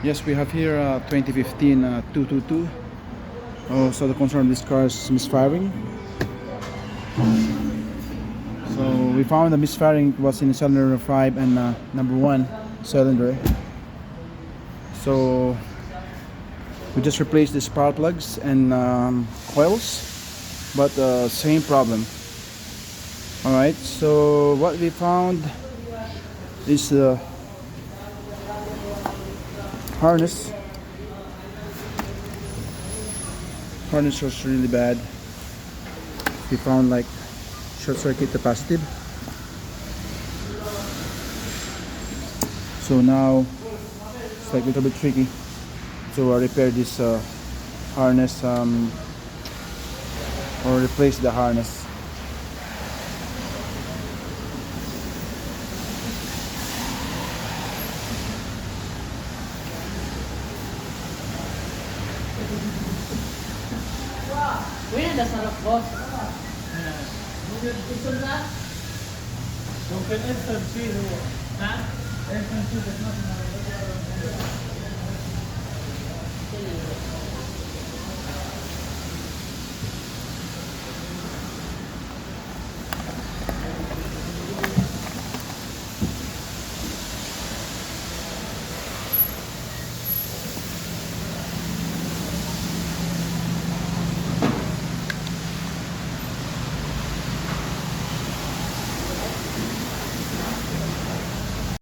Yes, we have here 2015 222. Oh, so the concern of this car is misfiring. So we found the misfiring was in cylinder number 5 and number 1 cylinder. So we just replaced the spark plugs and coils, but same problem. Alright, so what we found is the harness was really bad. We found like short circuit capacitive. So now it's like a little bit tricky to repair this harness or replace the harness. Kuya, nasarap boss. Gusto na? Don't get instant cheese. Ha? Instant cheese is not